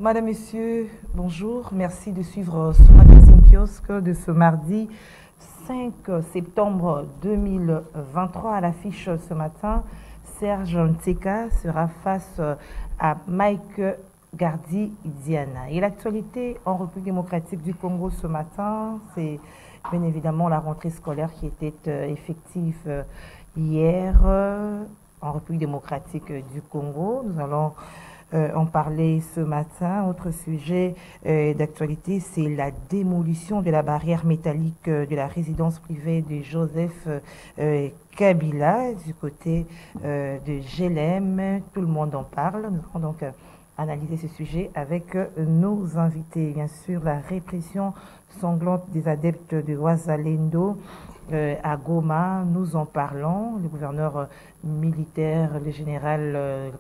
Madame, Monsieur, bonjour. Merci de suivre ce magazine kiosque de ce mardi 5 septembre 2023. À l'affiche ce matin, Serge Nteka sera face à Mike Gardi-Diana. Et l'actualité en République démocratique du Congo ce matin, c'est bien évidemment la rentrée scolaire qui était effective hier en République démocratique du Congo. Nous allons en parler ce matin. Autre sujet d'actualité, c'est la démolition de la barrière métallique de la résidence privée de Joseph Kabila du côté de Jélem. Tout le monde en parle. Nous allons donc analyser ce sujet avec nos invités. Bien sûr, la répression sanglante des adeptes de Ouazalendo à Goma, nous en parlons. Le gouverneur militaire, le général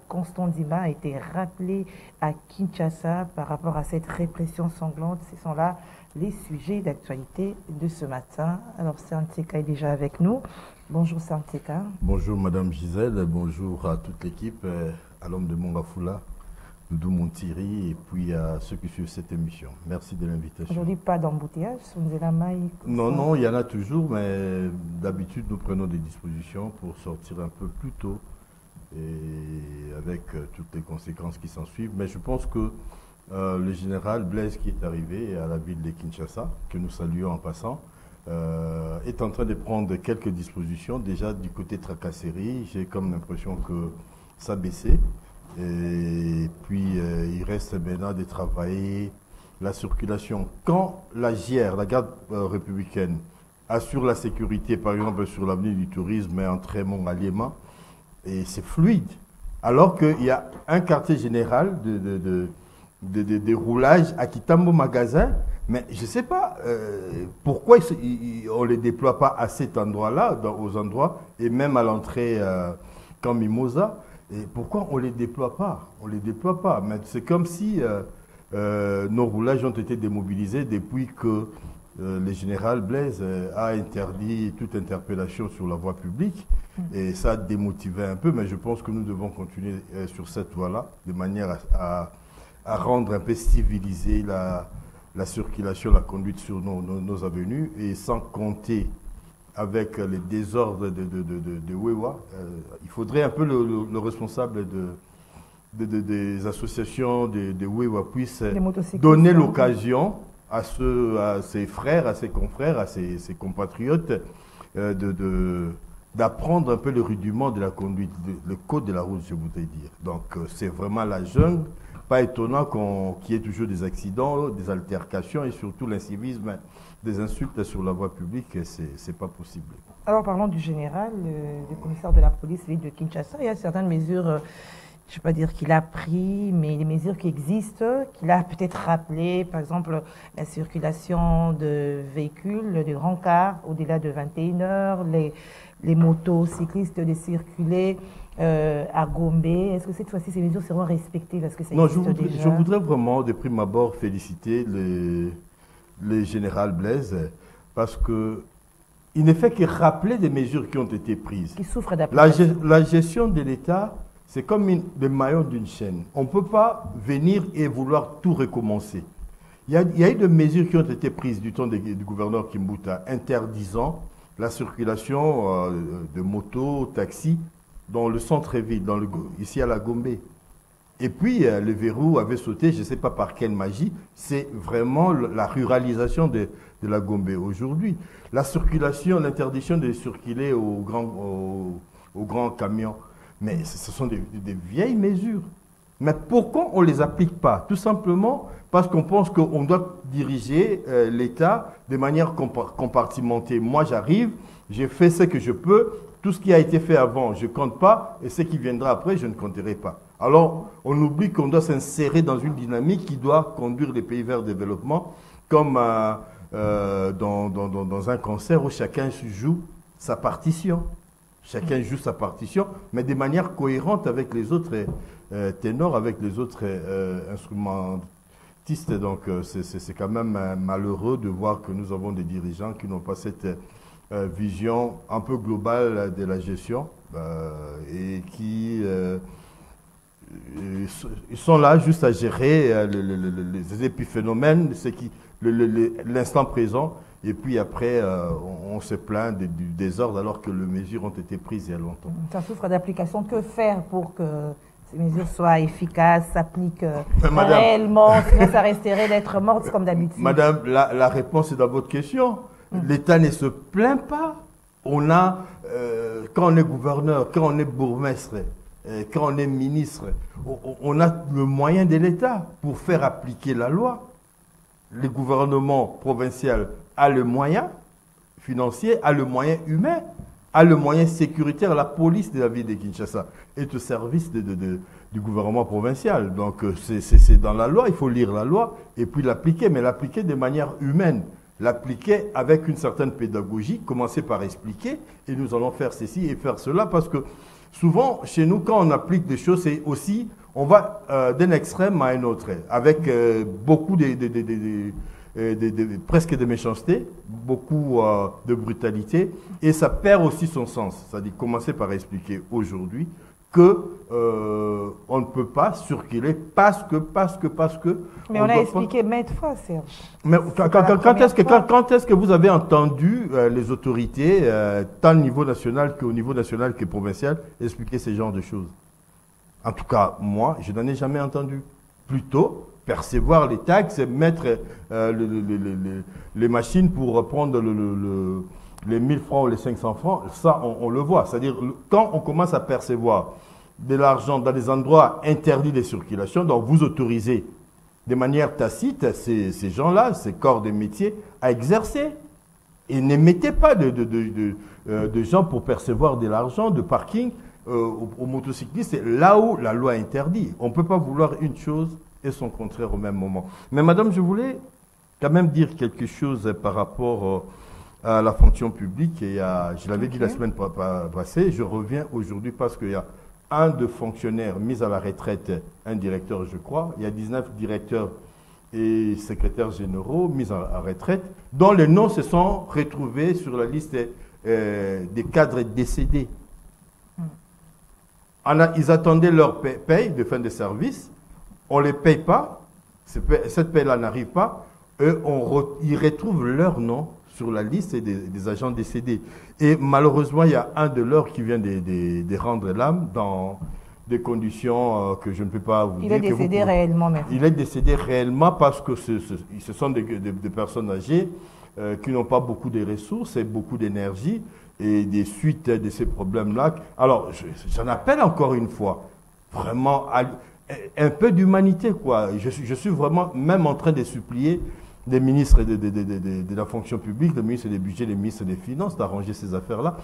Constant Ndima, a été rappelé à Kinshasa par rapport à cette répression sanglante. Ce sont là les sujets d'actualité de ce matin. Alors, Santeka est déjà avec nous. Bonjour Santeka. Bonjour Madame Gisèle, bonjour à toute l'équipe, à l'homme de Mongafula, Doudou Montiri et puis à ceux qui suivent cette émission. Merci de l'invitation. Aujourd'hui, pas d'embouteillage, Non, il y en a toujours, mais d'habitude, nous prenons des dispositions pour sortir un peu plus tôt et avec toutes les conséquences qui s'en suivent. Mais je pense que le général Blaise qui est arrivé à la ville de Kinshasa, que nous saluons en passant, est en train de prendre quelques dispositions. Déjà du côté tracasserie, j'ai comme l'impression que ça baissait. Et puis, il reste maintenant de travailler la circulation. Quand la GIR, la garde républicaine, assure la sécurité, par exemple, sur l'avenue du tourisme entre Raymond Aliéma, et c'est fluide, alors qu'il y a un quartier général de roulage à Kitambo Magasin, mais je ne sais pas pourquoi on ne les déploie pas à cet endroit-là, aux endroits, et même à l'entrée Camp Mimosa. Et pourquoi on ne les déploie pas? On ne les déploie pas. Mais c'est comme si nos roulages ont été démobilisés depuis que le général Blaise a interdit toute interpellation sur la voie publique. Et ça a démotivé un peu, mais je pense que nous devons continuer sur cette voie-là, de manière à rendre un peu civilisée la circulation, la conduite sur nos avenues, et sans compter avec les désordres de Wewa. Il faudrait un peu le responsable des associations de Wewa puisse donner l'occasion à ses frères, à ses confrères, à ses compatriotes d'apprendre un peu le rudiment de la conduite, le code de la route, je voudrais dire. Donc c'est vraiment la jungle. Pas étonnant qu'il y ait toujours des accidents, des altercations et surtout l'incivisme, des insultes sur la voie publique, c'est pas possible. Alors parlons du général, le commissaire de la police de Kinshasa. Il y a certaines mesures, je ne vais pas dire qu'il a pris, mais les mesures qui existent, qu'il a peut-être rappelées, par exemple la circulation de véhicules, de grands cars au-delà de 21 heures, les motocyclistes de circuler à Gombe. Est-ce que cette fois-ci ces mesures seront respectées parce que ça existe déjà? Je voudrais vraiment de prime abord féliciter le général Blaise parce que il ne fait que rappeler des mesures qui ont été prises. Qui souffrent d'application. La gestion de l'État, c'est comme le maillon d'une chaîne. On ne peut pas venir et vouloir tout recommencer. Il y a eu des mesures qui ont été prises du temps du gouverneur Kimbuta interdisant la circulation de motos, taxis dans le centre-ville, ici à la Gombe. Et puis, le verrou avait sauté, je ne sais pas par quelle magie, c'est vraiment la ruralisation de la Gombe aujourd'hui. La circulation, l'interdiction de circuler aux grands camions, mais ce sont des vieilles mesures. Mais pourquoi on ne les applique pas? Tout simplement parce qu'on pense qu'on doit diriger l'État de manière compartimentée. Moi, j'arrive, j'ai fait ce que je peux, tout ce qui a été fait avant, je ne compte pas, et ce qui viendra après, je ne compterai pas. Alors, on oublie qu'on doit s'insérer dans une dynamique qui doit conduire les pays vers le développement, comme dans un concert où chacun joue sa partition. Chacun joue sa partition, mais de manière cohérente avec les autres ténors, avec les autres instrumentistes. Donc, c'est quand même malheureux de voir que nous avons des dirigeants qui n'ont pas cette vision un peu globale de la gestion et qui ils sont là juste à gérer les épiphénomènes, l'instant présent. Et puis après, on se plaint du désordre alors que les mesures ont été prises il y a longtemps. Ça souffre d'application. Que faire pour que ces mesures soient efficaces, s'appliquent réellement, sinon ça resterait d'être morte comme d'habitude? Madame, la réponse est dans votre question. L'État ne se plaint pas. On a, quand on est gouverneur, quand on est bourgmestre, quand on est ministre, on a le moyen de l'État pour faire appliquer la loi. Le gouvernement provincial a le moyen financier, a le moyen humain, a le moyen sécuritaire. La police de la ville de Kinshasa est au service du gouvernement provincial. Donc c'est dans la loi, il faut lire la loi et puis l'appliquer, mais l'appliquer de manière humaine. L'appliquer avec une certaine pédagogie, commencer par expliquer et nous allons faire ceci et faire cela parce que souvent chez nous quand on applique des choses, c'est aussi, on va d'un extrême à un autre avec beaucoup presque de méchanceté, beaucoup de brutalité et ça perd aussi son sens. C'est-à-dire commencer par expliquer aujourd'hui que on ne peut pas circuler parce que. Mais on a expliqué maintes fois, Serge. Mais quand est-ce que vous avez entendu les autorités, tant au niveau national que provincial, expliquer ce genre de choses? En tout cas, moi, je n'en ai jamais entendu. Plutôt, percevoir les taxes, mettre les machines pour prendre les 1000 francs ou les 500 francs, ça, on le voit. C'est-à-dire, quand on commence à percevoir de l'argent dans des endroits interdits de circulation, donc vous autorisez de manière tacite ces gens-là, ces corps de métier, à exercer. Et ne mettez pas de gens pour percevoir de l'argent, de parking aux motocyclistes, c'est là où la loi interdit. On ne peut pas vouloir une chose et son contraire au même moment. Mais madame, je voulais quand même dire quelque chose par rapport à la fonction publique. Et je l'avais dit la semaine passée, je reviens aujourd'hui parce qu'il y a un de fonctionnaires mis à la retraite, un directeur je crois, il y a 19 directeurs et secrétaires généraux mis à retraite, dont les noms se sont retrouvés sur la liste des cadres décédés. Ils attendaient leur paye de fin de service, on ne les paye pas, cette paye-là n'arrive pas, et ils retrouvent leur nom sur la liste des agents décédés. Et malheureusement, il y a un de leurs qui vient de rendre l'âme dans des conditions que je ne peux pas vous dire. Il est décédé réellement maintenant. Il est décédé réellement parce que ce sont des personnes âgées qui n'ont pas beaucoup de ressources et beaucoup d'énergie et des suites de ces problèmes-là. Alors, j'en appelle encore une fois, vraiment, un peu d'humanité, quoi. Je suis vraiment même en train de supplier des ministres de la fonction publique, le ministre des budgets, le ministre des Finances, d'arranger ces affaires-là.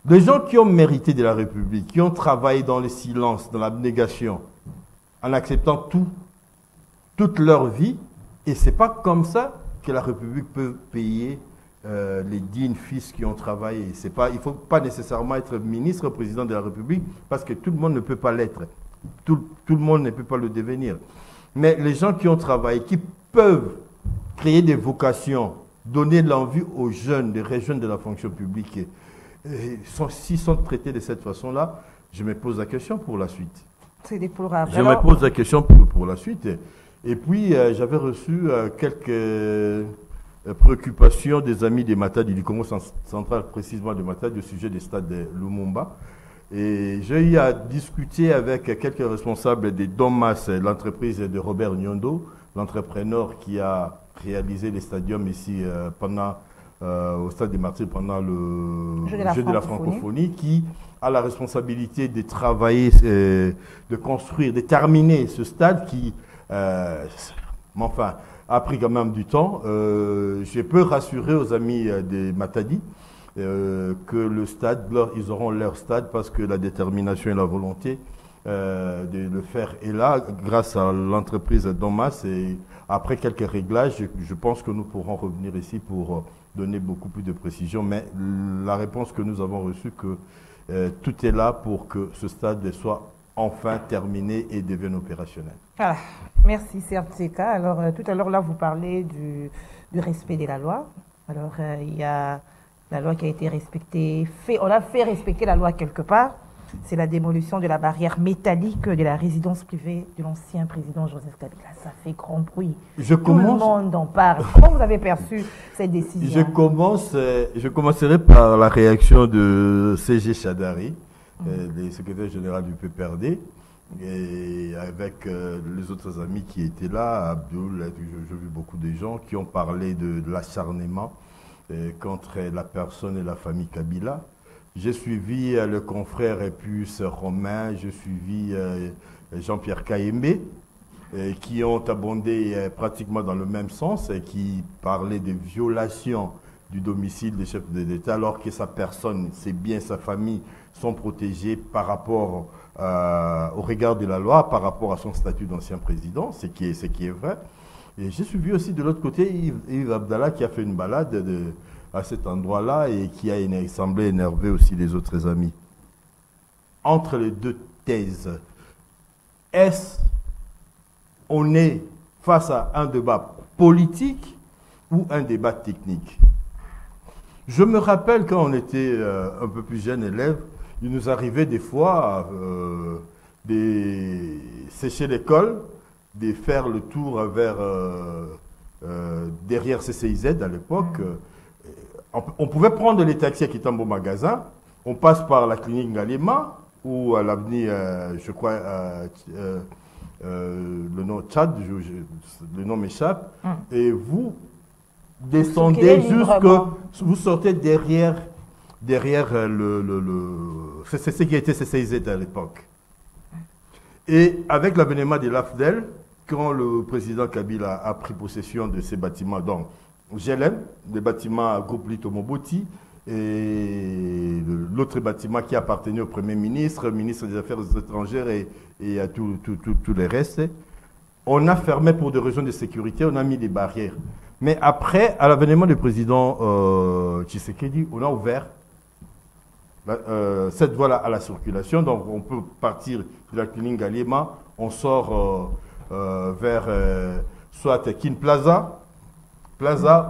Des gens qui ont mérité de la République, qui ont travaillé dans le silence, dans l'abnégation, en acceptant toute leur vie, et ce n'est pas comme ça que la République peut payer les dignes fils qui ont travaillé. Il ne faut pas nécessairement être ministre, président de la République, parce que tout le monde ne peut pas l'être. Tout le monde ne peut pas le devenir. Mais les gens qui ont travaillé, qui peuvent créer des vocations, donner de l'envie aux jeunes, des jeunes de la fonction publique, s'ils sont traités de cette façon-là, je me pose la question pour la suite. C'est déplorable. Je me pose la question pour la suite. Et puis, j'avais reçu quelques préoccupations des amis des Matadi, du Congo central, précisément de Matadi, au sujet des stades de Lumumba. Et j'ai eu à discuter avec quelques responsables des Domas, l'entreprise de Robert Nyondo, l'entrepreneur qui a réalisé les stadiums ici au stade des Martyrs pendant le jeu de la francophonie, qui a la responsabilité de travailler, de construire, de terminer ce stade qui, a pris quand même du temps. Je peux rassurer aux amis des Matadi que le stade, ils auront leur stade parce que la détermination et la volonté de le faire est là grâce à l'entreprise Domas. Et après quelques réglages, je pense que nous pourrons revenir ici pour donner beaucoup plus de précision. Mais la réponse que nous avons reçue, que tout est là pour que ce stade soit enfin terminé et devienne opérationnel. Voilà. Merci Serge Tseka. Alors tout à l'heure là vous parlez du respect de la loi. Alors il y a la loi qui a été respectée, on a fait respecter la loi quelque part. c'est la démolition de la barrière métallique de la résidence privée de l'ancien président Joseph Kabila. Ça fait grand bruit. Tout le monde en parle. Comment vous avez perçu cette décision? Je commencerai par la réaction de C.G. Chadari, le secrétaire général du PPRD, et avec les autres amis qui étaient là, Abdoul, j'ai vu beaucoup de gens qui ont parlé de l'acharnement contre la personne et la famille Kabila. J'ai suivi le confrère Epus Romain, j'ai suivi Jean-Pierre Kayembe, qui ont abondé pratiquement dans le même sens et qui parlaient de violations du domicile des chefs de l'État, alors que sa personne, ses biens, sa famille sont protégés par rapport au regard de la loi, par rapport à son statut d'ancien président, ce qui est vrai. Et j'ai suivi aussi de l'autre côté Yves Abdallah qui a fait une balade à cet endroit-là et qui a semblé énerver aussi les autres amis. Entre les deux thèses, on est face à un débat politique ou un débat technique? Je me rappelle quand on était un peu plus jeune élève, il nous arrivait des fois de sécher l'école, de faire le tour vers derrière CCIZ à l'époque. On pouvait prendre les taxis qui étaient au magasin, on passe par la clinique Galema ou à l'avenue, je crois, le nom Tchad, le nom m'échappe, et vous descendez jusque, vous sortez derrière c'est ce qui était CCIZ à l'époque. Et avec l'avènement de l'AFDEL, quand le président Kabila a pris possession de ces bâtiments, donc GLM, les bâtiments groupe Lito Moboti, et l'autre bâtiment qui appartenait au Premier ministre, ministre des Affaires étrangères et à tous les restes, on a fermé pour des raisons de sécurité, on a mis des barrières. Mais après, à l'avènement du président Tshisekedi, on a ouvert cette voie-là à la circulation. Donc on peut partir de la clinique Galema, on sort vers soit Kin Plaza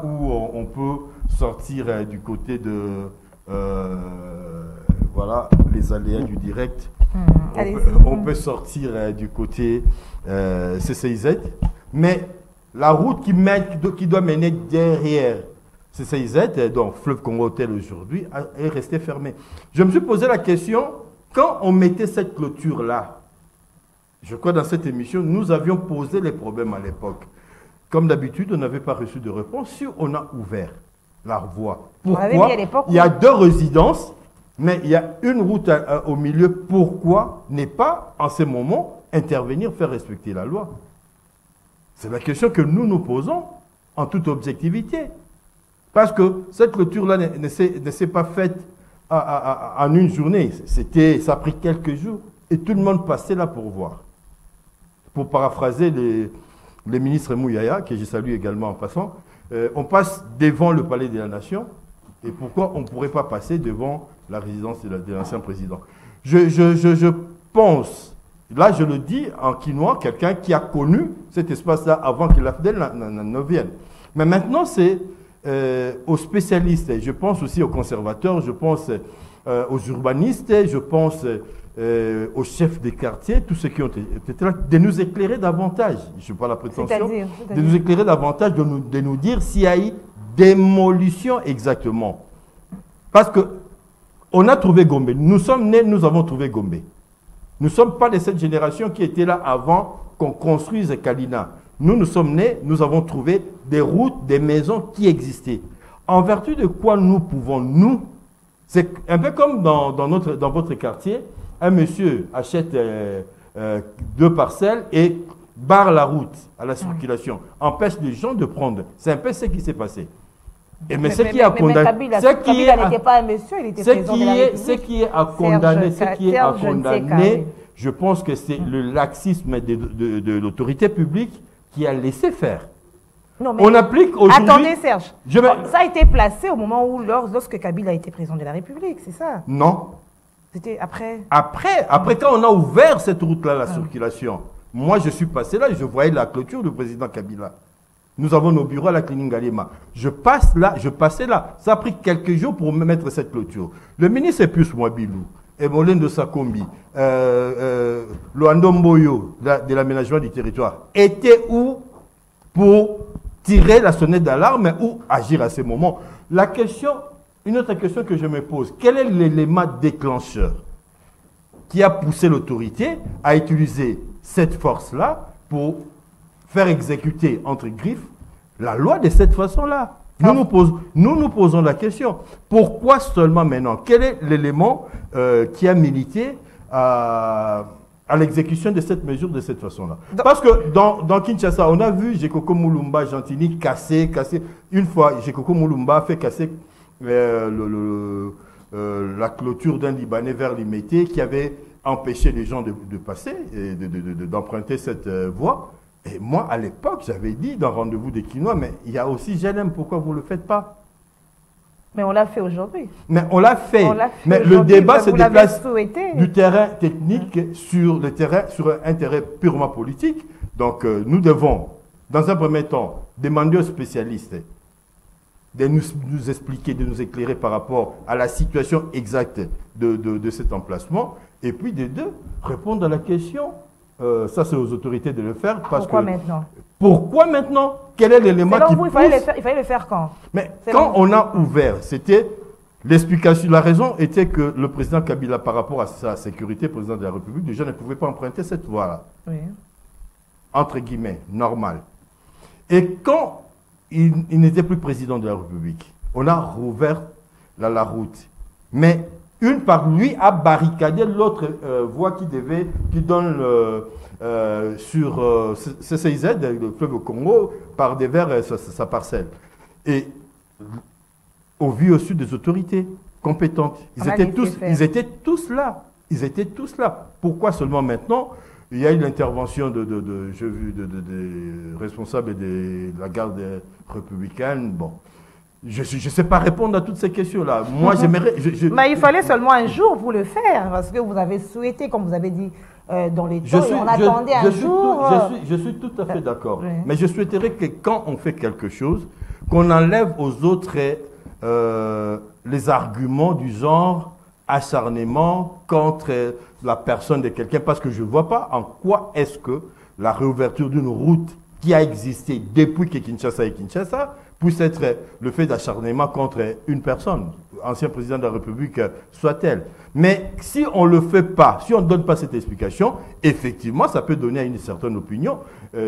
où on peut sortir du côté de voilà les aléas du direct. On peut sortir du côté CCIZ, mais la route qui doit mener derrière CCIZ, donc Fleuve Congo Hôtel aujourd'hui, est restée fermée. Je me suis posé la question, quand on mettait cette clôture-là, je crois dans cette émission, nous avions posé les problèmes à l'époque. Comme d'habitude, on n'avait pas reçu de réponse. Si on a ouvert la voie, pourquoi il y a deux résidences, mais il y a une route au milieu, pourquoi ne pas, en ce moment, intervenir, faire respecter la loi? C'est la question que nous nous posons en toute objectivité. Parce que cette clôture-là ne s'est pas faite en une journée. Ça a pris quelques jours et tout le monde passait là pour voir. Pour paraphraser les ministres Mouyaya, que je salue également en passant, on passe devant le palais de la Nation. Et pourquoi on ne pourrait pas passer devant la résidence de l'ancien président? Je pense, là je le dis en quinois, quelqu'un qui a connu cet espace-là avant que l'AFDEL ne vienne. Mais maintenant c'est aux spécialistes, je pense aussi aux conservateurs, je pense aux urbanistes, je pense aux chefs des quartiers, tous ceux qui ont été là, de nous éclairer davantage. Je n'ai pas la prétention. De nous éclairer davantage, de nous dire s'il y a eu démolition exactement. Parce que on a trouvé Gombe. Nous sommes nés, nous avons trouvé Gombe. Nous ne sommes pas de cette génération qui était là avant qu'on construise Kalina. Nous sommes nés, nous avons trouvé des routes, des maisons qui existaient. En vertu de quoi nous pouvons, c'est un peu comme dans votre quartier, un monsieur achète 2 parcelles et barre la route à la circulation, empêche les gens de prendre. C'est un peu ce qui s'est passé. Et mais ce qui est à condamner, ce qui est à condamner, je pense que c'est le laxisme de l'autorité publique qui a laissé faire. Non, mais on applique aujourd'hui... Attendez Serge, ça a été placé au moment où, lorsque Kabila a été président de la République, c'est ça? Non. C'était après? Après quand on a ouvert cette route-là, la circulation, moi je suis passé là, je voyais la clôture du président Kabila. Nous avons nos bureaux à la clinique Galema. Je passais là. Ça a pris quelques jours pour me mettre cette clôture. Le ministre Epus Mwabilou Emolène de Sakombi, Loando Mboyo de l'aménagement du territoire étaient où pour tirer la sonnette d'alarme ou agir à ces moments? La question, une autre question que je me pose, quel est l'élément déclencheur qui a poussé l'autorité à utiliser cette force-là pour faire exécuter, entre griffes, la loi de cette façon-là? Nous nous posons la question. Pourquoi seulement maintenant? Quel est l'élément qui a milité à l'exécution de cette mesure de cette façon-là? Parce que dans Kinshasa, on a vu Jekoko Moulumba Gentini casser. Une fois, Jekoko Moulumba a fait casser la clôture d'un Libanais vers Limité qui avait empêché les gens de passer et d'emprunter cette voie. Et moi, à l'époque, j'avais dit dans Rendez-vous des Quinois, mais il y a aussi JLM, pourquoi vous ne le faites pas? Mais on l'a fait aujourd'hui. Mais on l'a fait. Mais le débat se déplace du terrain technique sur le terrain, sur un intérêt purement politique. Donc, nous devons, dans un premier temps, demander aux spécialistes de nous expliquer, de nous éclairer par rapport à la situation exacte de cet emplacement. Et puis, de deux, répondre à la question. Ça, c'est aux autorités de le faire. Pourquoi maintenant? Pourquoi maintenant? Quel est l'élément qui pousse? Il fallait le faire quand? Mais quand on a ouvert, c'était l'explication. La raison était que le président Kabila, par rapport à sa sécurité, président de la République, déjà ne pouvait pas emprunter cette voie-là. Oui. Entre guillemets, normal. Et quand il n'était plus président de la République, on a rouvert la route. Mais une par lui a barricadé l'autre voie qui donne sur CCIZ, le fleuve au Congo, par devers sa parcelle. Et au vu au sud des autorités compétentes, ils étaient tous là. Ils étaient tous là. Pourquoi seulement maintenant? Il y a eu l'intervention de responsables de la garde républicaine. Bon. Je ne sais pas répondre à toutes ces questions-là. Moi, j'aimerais... Mais il fallait seulement un jour pour le faire, parce que vous avez souhaité, comme vous avez dit, dans les temps, on attendait un jour... Je suis tout à fait d'accord. Oui. Mais je souhaiterais que quand on fait quelque chose, qu'on enlève aux autres les arguments du genre acharnement contre la personne de quelqu'un, parce que je ne vois pas en quoi est-ce que la réouverture d'une route qui a existé depuis que Kinshasa est Kinshasa puisse être le fait d'acharnement contre une personne, ancien président de la République soit-elle. Mais si on ne le fait pas, si on ne donne pas cette explication, effectivement, ça peut donner à une certaine opinion,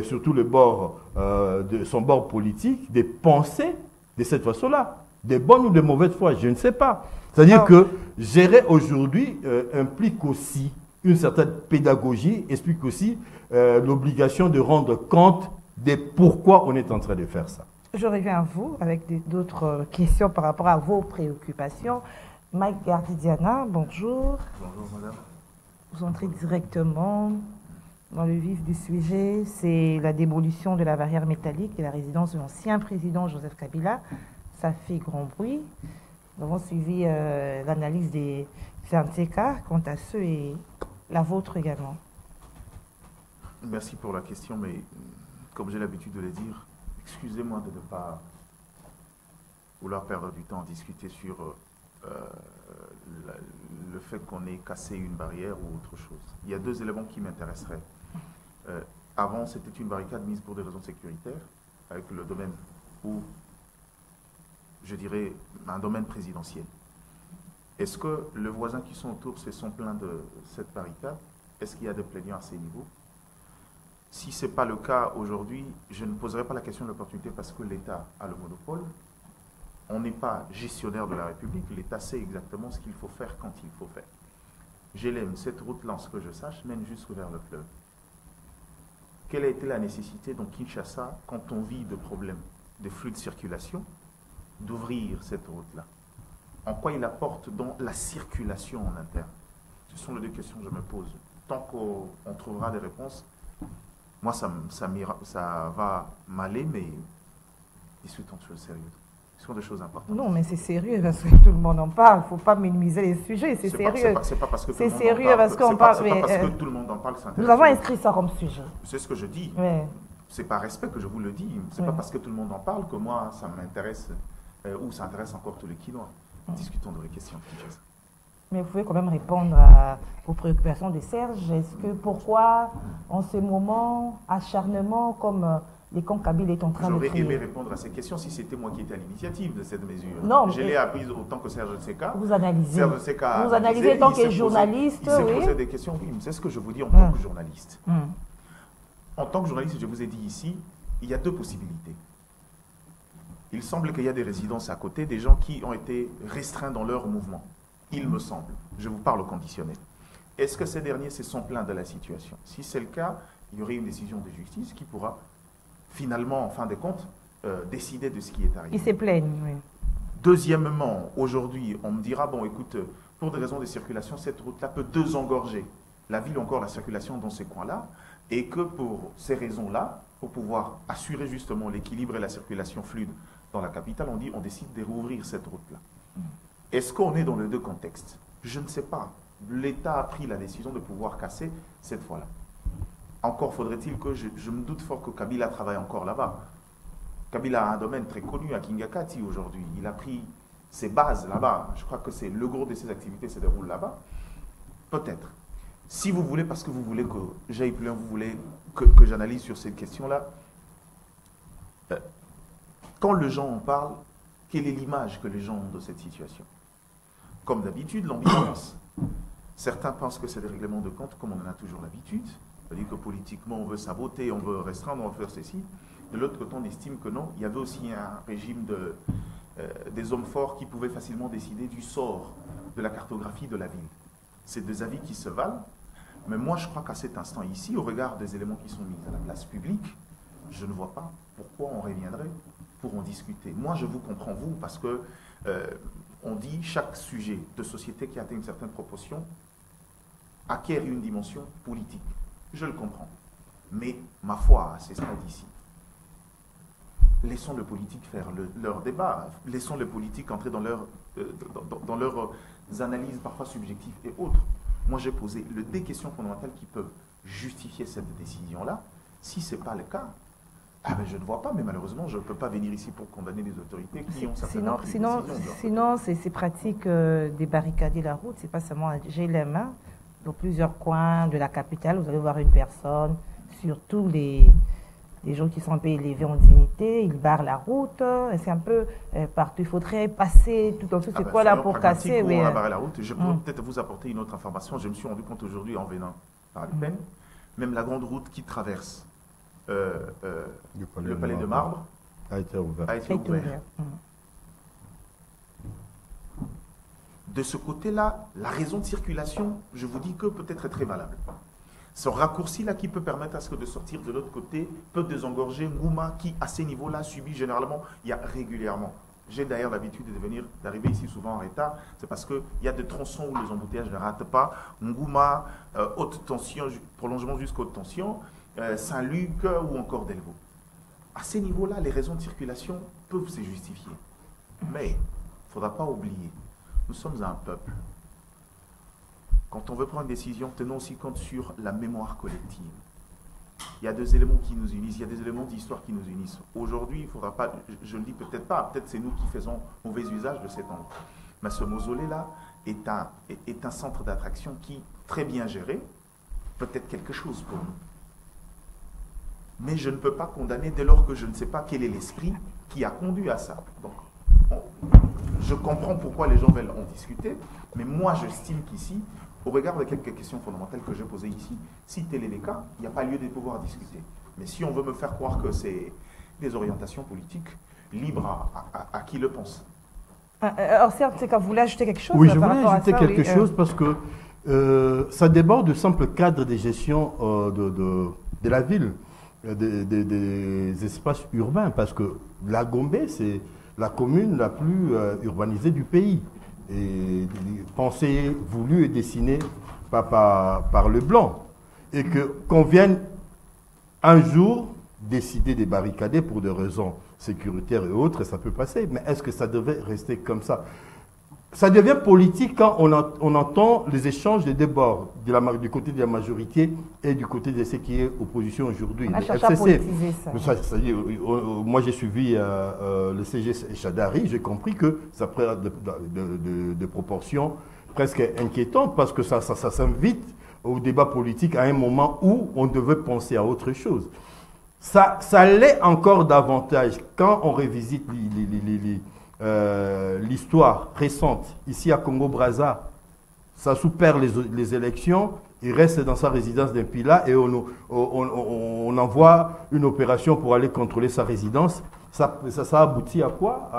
surtout le bord, de son bord politique, des pensées de cette façon-là, des bonnes ou des mauvaises foi, je ne sais pas. C'est-à-dire que gérer aujourd'hui implique aussi une certaine pédagogie, explique aussi l'obligation de rendre compte de pourquoi on est en train de faire ça. Je reviens à vous avec d'autres questions par rapport à vos préoccupations. Mike Gardidiana, bonjour. Bonjour, madame. Vous entrez directement dans le vif du sujet. C'est la démolition de la barrière métallique et la résidence de l'ancien président Joseph Kabila. Ça fait grand bruit. Nous avons suivi l'analyse des syndicats quant à ceux et la vôtre également. Merci pour la question, mais comme j'ai l'habitude de le dire, excusez-moi de ne pas vouloir perdre du temps à discuter sur le fait qu'on ait cassé une barrière ou autre chose. Il y a deux éléments qui m'intéresseraient. Avant, c'était une barricade mise pour des raisons sécuritaires, avec le domaine où, je dirais, un domaine présidentiel. Est-ce que les voisins qui sont autour se sont plaints de cette barricade? Est-ce qu'il y a des plaignants à ces niveaux? Si ce n'est pas le cas aujourd'hui, je ne poserai pas la question de l'opportunité parce que l'État a le monopole. On n'est pas gestionnaire de la République. L'État sait exactement ce qu'il faut faire quand il faut faire. GLM, cette route-là, ce que je sache, mène jusque vers le fleuve. Quelle a été la nécessité dans Kinshasa, quand on vit de problèmes de flux de circulation, d'ouvrir cette route-là? En quoi il apporte dans la circulation en interne? Ce sont les deux questions que je me pose. Tant qu'on trouvera des réponses, moi, ça va m'aller, mais discutons de choses sérieuses. Ce sont des choses importantes. Non, mais c'est sérieux parce que tout le monde en parle. Il ne faut pas minimiser les sujets, c'est sérieux. C'est pas parce que c'est sérieux parce qu'on parle. C'est pas parce que tout le monde en parle que c'est intéressant. Nous avons inscrit ça comme sujet. C'est ce que je dis. Ouais. C'est par respect que je vous le dis. C'est pas parce que tout le monde en parle que moi, ça m'intéresse ou ça intéresse encore tous les Quinois. Discutons de les questions. Mais vous pouvez quand même répondre aux préoccupations de Serge. Est-ce que pourquoi, en ce moment, acharnement comme les camps Kabyle est en train de J'aurais créer? aimé répondre à ces questions si c'était moi qui étais à l'initiative de cette mesure. Non, je l'ai apprise autant que Serge Seka. Vous analysez. Serge Seka Vous analysez en tant que journaliste, il s'est oui. posé des questions. Oui, c'est ce que je vous dis en tant que journaliste. En tant que journaliste, je vous ai dit ici, il y a deux possibilités. Il semble qu'il y a des résidences à côté, des gens qui ont été restreints dans leur mouvement. Il me semble. Je vous parle au conditionnel. Est-ce que ces derniers se sont plaints de la situation? Si c'est le cas, il y aurait une décision de justice qui pourra finalement, en fin de compte, décider de ce qui est arrivé. Ils se plaignent, oui. Deuxièmement, aujourd'hui, on me dira, bon, écoute, pour des raisons de circulation, cette route-là peut désengorger la ville, encore la circulation dans ces coins-là, et que pour ces raisons-là, pour pouvoir assurer justement l'équilibre et la circulation fluide dans la capitale, on décide de rouvrir cette route-là. Est-ce qu'on est dans les deux contextes? Je ne sais pas. L'État a pris la décision de pouvoir casser cette fois-là. Encore faudrait-il que je me doute fort que Kabila travaille encore là-bas. Kabila a un domaine très connu à Kingakati aujourd'hui. Il a pris ses bases là-bas. Je crois que c'est le gros de ses activités se déroule là-bas. Peut-être. Si vous voulez, parce que vous voulez que j'aille plus loin, vous voulez que j'analyse sur cette question-là, quand les gens en parlent, quelle est l'image que les gens ont de cette situation? Comme d'habitude, l'ambivalence. Certains pensent que c'est des règlements de compte, comme on en a toujours l'habitude. C'est-à-dire que politiquement, on veut saboter, on veut restreindre, on veut faire ceci. De l'autre côté, on estime que non. Il y avait aussi un régime des hommes forts qui pouvaient facilement décider du sort de la cartographie de la ville. C'est des avis qui se valent. Mais moi, je crois qu'à cet instant ici, au regard des éléments qui sont mis à la place publique, je ne vois pas pourquoi on reviendrait pour en discuter. Moi, je vous comprends, vous, parce que on dit chaque sujet de société qui atteint une certaine proportion acquiert une dimension politique. Je le comprends. Mais, ma foi, à ces stades ici, laissons les politiques faire leur débat. Laissons les politiques entrer dans leurs analyses parfois subjectives et autres. Moi, j'ai posé des questions fondamentales qui peuvent justifier cette décision-là. Si ce n'est pas le cas, je ne vois pas, mais malheureusement, je ne peux pas venir ici pour condamner les autorités qui ont certainement pris des décisions. Sinon, ces pratiques débarricader la route, c'est pas seulement à GLM, hein. Dans plusieurs coins de la capitale, vous allez voir une personne, surtout les gens qui sont un peu élevés en dignité, ils barrent la route, c'est un peu partout. Il faudrait passer tout en dessous. C'est quoi là pour casser? Oui. On a barré la route. Je pourrais peut-être vous apporter une autre information. Je me suis rendu compte aujourd'hui en venant par Le Pen, même la grande route qui traverse le palais de Marbre a été ouvert. De ce côté-là, la raison de circulation, je vous dis que peut-être est très valable. Ce raccourci-là qui peut permettre à ce que de sortir de l'autre côté peut désengorger Ngouma qui, à ces niveaux-là, subit généralement, il y a régulièrement. J'ai d'ailleurs l'habitude d'arriver ici souvent en retard, c'est parce qu'il y a des tronçons où les embouteillages ne ratent pas. Ngouma, haute tension, prolongement jusqu'à haute tension, Saint-Luc ou encore Delvaux. À ces niveaux-là, les raisons de circulation peuvent se justifier. Mais il ne faudra pas oublier, nous sommes un peuple. Quand on veut prendre une décision, tenons aussi compte sur la mémoire collective. Il y a deux éléments qui nous unissent, il y a des éléments d'histoire qui nous unissent. Aujourd'hui, il ne faudra pas, je ne le dis peut-être pas, peut-être c'est nous qui faisons mauvais usage de cet endroit. Mais ce mausolée-là est un centre d'attraction qui, très bien géré, peut être quelque chose pour nous. Mais je ne peux pas condamner dès lors que je ne sais pas quel est l'esprit qui a conduit à ça. Donc, je comprends pourquoi les gens veulent en discuter, mais moi j'estime qu'ici, au regard de quelques questions fondamentales que j'ai posées ici, si tel est le cas, il n'y a pas lieu de pouvoir discuter. Mais si on veut me faire croire que c'est des orientations politiques, libre à qui le pense. Alors certes, c'est quand vous voulez ajouter quelque chose. Oui, je voulais ajouter quelque chose parce que ça déborde du simple cadre de gestion de la ville, des espaces urbains, parce que la Gombe, c'est la commune la plus urbanisée du pays. Et pensée, voulue et dessinée par le blanc. Et qu'on vienne un jour décider de barricader pour des raisons sécuritaires et autres, ça peut passer. Mais est-ce que ça devait rester comme ça? Ça devient politique quand on entend les échanges des débords du côté de la majorité et du côté de ce qui est opposition aujourd'hui. On a cherché à politiser ça. Moi, j'ai suivi le CG Chadari, j'ai compris que ça prend de proportions presque inquiétante parce que ça s'invite au débat politique à un moment où on devait penser à autre chose. Ça l'est encore davantage quand on revisite l'histoire récente. Ici à Congo-Brazza, Sassou perd les élections, il reste dans sa résidence d'Impila et on envoie une opération pour aller contrôler sa résidence. Ça aboutit à quoi?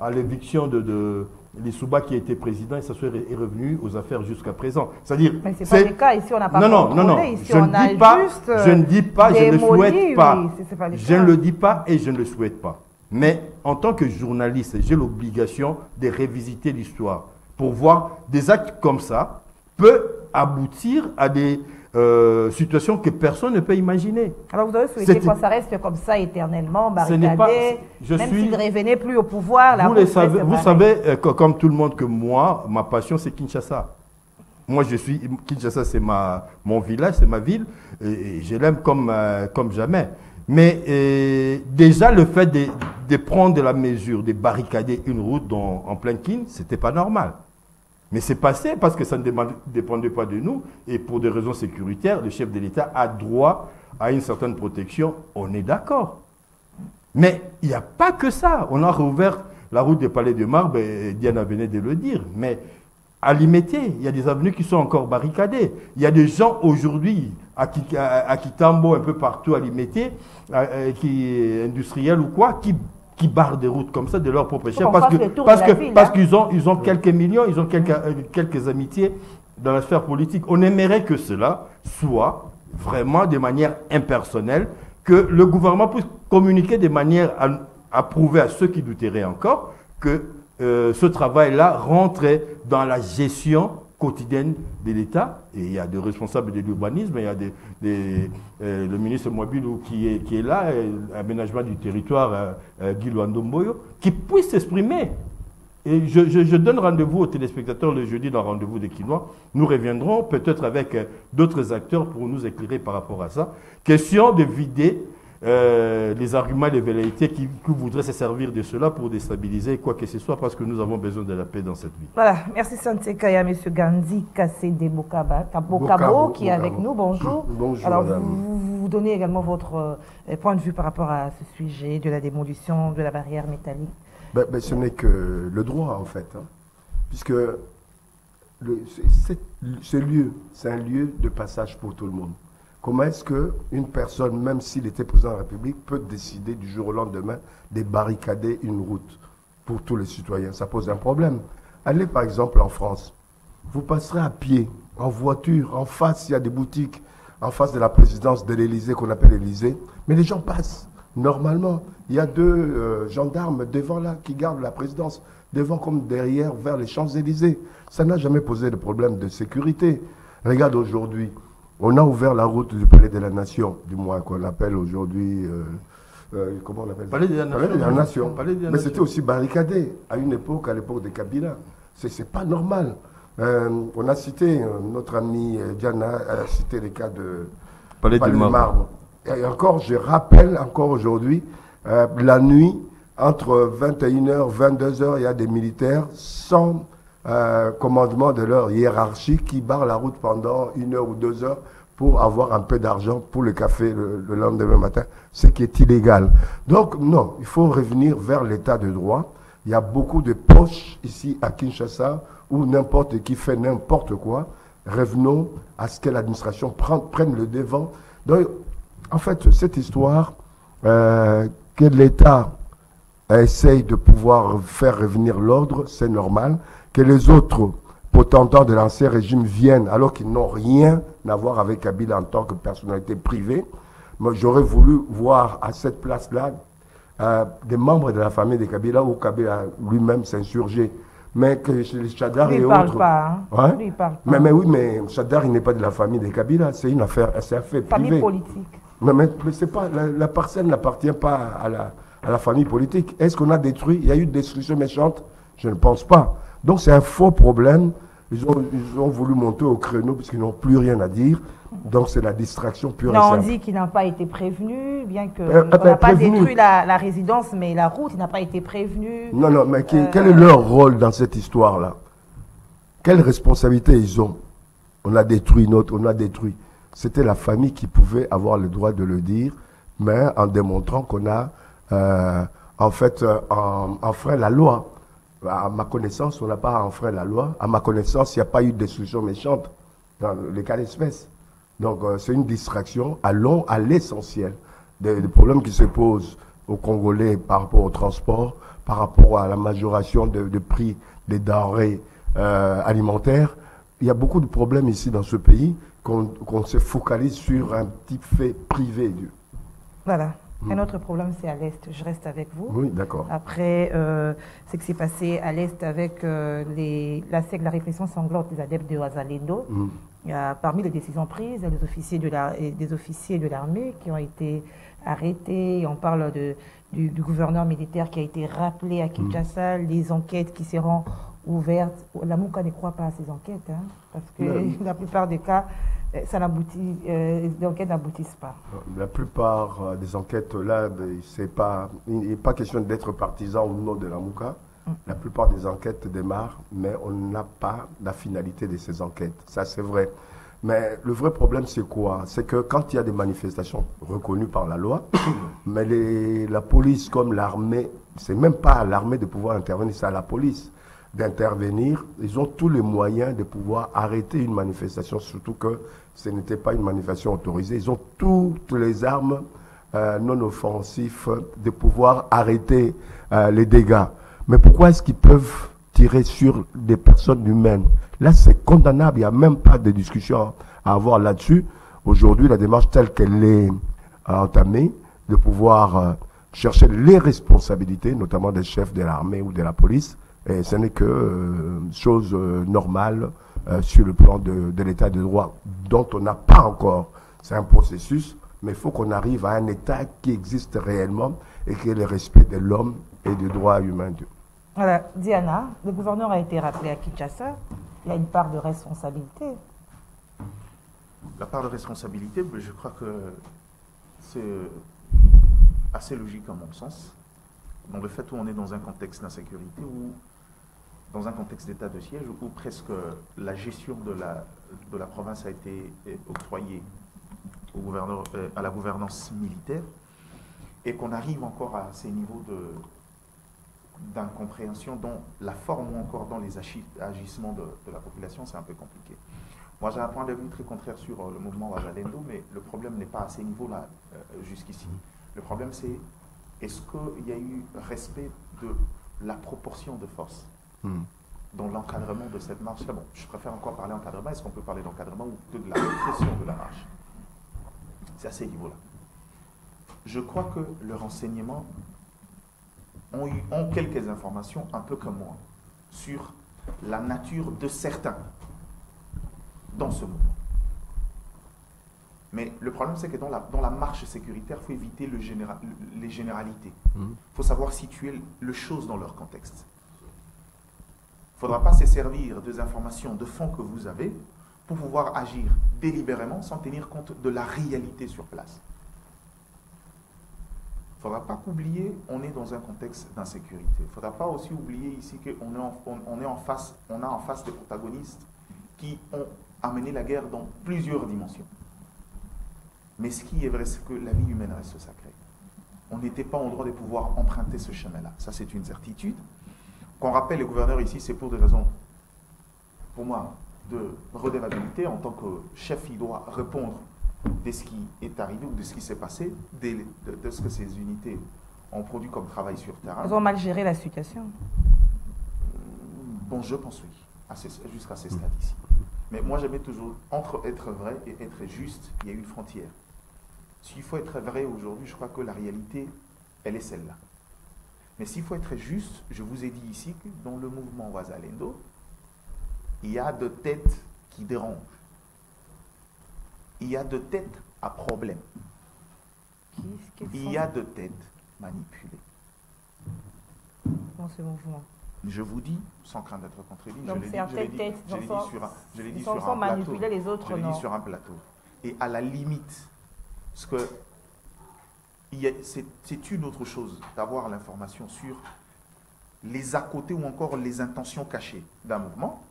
À l'éviction de Lissouba qui était président et Sassou est revenu aux affaires jusqu'à présent. C'est-à-dire, mais c'est pas le cas, ici on n'a pas contrôlé. Ici, je ne dis pas, je ne le souhaite pas. Oui, je ne le dis pas et je ne le souhaite pas. Mais en tant que journaliste, j'ai l'obligation de révisiter l'histoire pour voir des actes comme ça peuvent aboutir à des situations que personne ne peut imaginer. Alors vous avez souhaité que ça reste comme ça éternellement, barricadé, même s'il ne revenait plus au pouvoir. Vous savez, comme tout le monde, que moi, ma passion, c'est Kinshasa. Moi, Kinshasa, c'est mon village, c'est ma ville, et je l'aime comme jamais. Mais déjà, le fait de prendre la mesure, de barricader une route en plein Kin, ce n'était pas normal. Mais c'est passé parce que ça ne dépendait pas de nous. Et pour des raisons sécuritaires, le chef de l'État a droit à une certaine protection. On est d'accord. Mais il n'y a pas que ça. On a rouvert la route des Palais de Marbre, et Diana venait de le dire. Mais à Limete, il y a des avenues qui sont encore barricadées. Il y a des gens aujourd'hui, à Kitambo, un peu partout à Limete, industriels ou quoi, qui barrent des routes comme ça de leur propre chef parce qu'ils ont quelques millions, ils ont quelques amitiés dans la sphère politique. On aimerait que cela soit vraiment de manière impersonnelle, que le gouvernement puisse communiquer de manière à prouver à ceux qui douteraient encore que ce travail-là rentrait dans la gestion quotidienne de l'État. Et il y a des responsables de l'urbanisme, il y a le ministre Mouabilou qui est là, aménagement du territoire, Guy Luandomboyo, qui puisse s'exprimer. Et je donne rendez-vous aux téléspectateurs le jeudi dans Rendez-vous des Quinois. Nous reviendrons peut-être avec d'autres acteurs pour nous éclairer par rapport à ça. Question de vider les arguments et les velléités qui voudraient se servir de cela pour déstabiliser quoi que ce soit, parce que nous avons besoin de la paix dans cette vie. Voilà, merci Santé Kaya, M. Gandhi Kassé Bokabo qui est avec nous. Bonjour. Bonjour. Alors, vous donnez également votre point de vue par rapport à ce sujet de la démolition de la barrière métallique. Ce n'est que le droit, en fait, hein, puisque ce lieu, c'est un lieu de passage pour tout le monde. Comment est-ce qu'une personne, même s'il était président de la République, peut décider du jour au lendemain de barricader une route pour tous les citoyens? Ça pose un problème. Allez par exemple en France. Vous passerez à pied, en voiture, en face, il y a des boutiques, en face de la présidence de l'Élysée, qu'on appelle l'Élysée, mais les gens passent. Normalement, il y a deux gendarmes devant là qui gardent la présidence, devant comme derrière, vers les Champs-Élysées. Ça n'a jamais posé de problème de sécurité. Regarde aujourd'hui. On a ouvert la route du Palais de la Nation, du moins qu'on appelle aujourd'hui, comment on appelle ça? Palais de la Nation. Mais c'était aussi barricadé à l'époque de Kabila. C'est pas normal. On a cité, notre ami Diana a cité les cas de Palais de Marbre. Et encore, je rappelle encore aujourd'hui, la nuit, entre 21h, 22h, il y a des militaires sans commandement de leur hiérarchie qui barrent la route pendant 1 heure ou 2 heures pour avoir un peu d'argent pour le café le lendemain matin, ce qui est illégal. Donc non, il faut revenir vers l'état de droit. Il y a beaucoup de poches ici à Kinshasa où n'importe qui fait n'importe quoi. Revenons à ce que l'administration prenne le devant. Donc, en fait, cette histoire que l'État essaye de pouvoir faire revenir l'ordre, c'est normal. Que les autres potentates de l'ancien régime viennent alors qu'ils n'ont rien à voir avec Kabila en tant que personnalité privée. Moi, j'aurais voulu voir à cette place-là des membres de la famille de Kabila où Kabila lui-même s'insurgeait. Mais que les Chadar et autres... Hein? Ouais? Lui, il parle pas. Mais oui, mais Chadar, il n'est pas de la famille de Kabila. C'est une affaire, c'est un fait privé. Famille politique. Mais c'est pas, la parcelle n'appartient pas à la famille politique. Est-ce qu'on a détruit? Il y a eu une destruction méchante? Je ne pense pas. Donc c'est un faux problème. Ils ont voulu monter au créneau puisqu'ils n'ont plus rien à dire. Donc c'est la distraction pure et simple. Non, on dit qu'il n'a pas été prévenu, bien qu'on n'a pas détruit la résidence, mais la route, il n'a pas été prévenu. Non, mais quel est leur rôle dans cette histoire-là? Quelle responsabilité ils ont? On a détruit notre, on a détruit. C'était la famille qui pouvait avoir le droit de le dire, mais en démontrant qu'on a en fait enfreint la loi. À ma connaissance, on n'a pas enfreint la loi. À ma connaissance, il n'y a pas eu de destruction méchante dans les cas d'espèce. Donc c'est une distraction. Allons à l'essentiel des problèmes qui se posent aux Congolais par rapport au transport, par rapport à la majoration de prix des denrées alimentaires. Il y a beaucoup de problèmes ici dans ce pays qu'on se focalise sur un petit fait privé. Voilà. Un autre problème, c'est à l'Est. Je reste avec vous. Oui, d'accord. Après ce qui s'est passé à l'Est avec la répression sanglante des adeptes de Wazalendo, il y a, parmi les décisions prises, il y a des officiers de l'armée qui ont été arrêtés. On parle du gouverneur militaire qui a été rappelé à Kinshasa, les enquêtes qui seront ouvertes. La MOUCA ne croit pas à ces enquêtes, hein, parce que la plupart des cas, les enquêtes n'aboutissent pas. La plupart des enquêtes, là, il n'est pas question d'être partisan ou non de la MOUCA. La plupart des enquêtes démarrent, mais on n'a pas la finalité de ces enquêtes. Ça, c'est vrai. Mais le vrai problème, c'est quoi? C'est que quand il y a des manifestations reconnues par la loi, mais la police comme l'armée, c'est même pas à l'armée de pouvoir intervenir, c'est à la police d'intervenir. Ils ont tous les moyens de pouvoir arrêter une manifestation, surtout que ce n'était pas une manifestation autorisée. Ils ont toutes les armes non offensives de pouvoir arrêter les dégâts. Mais pourquoi est-ce qu'ils peuvent tirer sur des personnes humaines? Là, c'est condamnable. Il n'y a même pas de discussion à avoir là-dessus. Aujourd'hui, la démarche telle qu'elle est entamée, de pouvoir chercher les responsabilités, notamment des chefs de l'armée ou de la police, et ce n'est que chose normale sur le plan de l'état de droit, dont on n'a pas encore. C'est un processus, mais il faut qu'on arrive à un état qui existe réellement et qui est le respect de l'homme et des droits humains. Voilà, Diana, le gouverneur a été rappelé à Kinshasa. Il y a une part de responsabilité. La part de responsabilité, je crois que c'est assez logique à mon sens. Dans le fait où on est dans un contexte d'insécurité ou dans un contexte d'état de siège où presque la gestion de la province a été octroyée au gouverneur, à la gouvernance militaire, et qu'on arrive encore à ces niveaux d'incompréhension dans la forme ou encore dans les agissements de la population, c'est un peu compliqué. Moi, j'ai un point de vue très contraire sur le mouvement Wazalendo, mais le problème n'est pas à ces niveaux-là jusqu'ici. Le problème, c'est est-ce qu'il y a eu respect de la proportion de force dans l'encadrement de cette marche? Bon, je préfère encore parler d'encadrement. Est-ce qu'on peut parler d'encadrement ou de la répression de la marche? C'est à ces niveaux-là. Je crois que le renseignement ont quelques informations, un peu comme moi, sur la nature de certains dans ce mouvement. Mais le problème, c'est que dans la marche sécuritaire, il faut éviter les généralités. Il faut savoir situer les choses dans leur contexte. Il ne faudra pas se servir des informations de fond que vous avez pour pouvoir agir délibérément sans tenir compte de la réalité sur place. Il ne faudra pas qu'oublier on est dans un contexte d'insécurité. Il ne faudra pas aussi oublier ici qu'on a en face des protagonistes qui ont amené la guerre dans plusieurs dimensions. Mais ce qui est vrai, c'est que la vie humaine reste sacrée. On n'était pas en droit de pouvoir emprunter ce chemin-là. Ça, c'est une certitude. Qu'on rappelle les gouverneurs ici, c'est pour des raisons, pour moi, de redevabilité. En tant que chef, il doit répondre de ce qui est arrivé ou de ce qui s'est passé, de ce que ces unités ont produit comme travail sur terrain. Ils ont mal géré la situation. Bon, je pense oui, jusqu'à ces stades ici. Mais moi, j'aimais toujours, entre être vrai et être juste, il y a une frontière. S'il faut être vrai aujourd'hui, je crois que la réalité, elle est celle-là. Mais s'il faut être juste, je vous ai dit ici que dans le mouvement Wazalendo, il y a de têtes qui dérangent. Il y a de têtes à problème. Il y a de têtes manipulées. Dans ce mouvement. Je vous dis, sans crainte d'être contredit, donc certaines têtes je l'ai dit sur un plateau. Et à la limite, c'est une autre chose d'avoir l'information sur les à côté ou encore les intentions cachées d'un mouvement.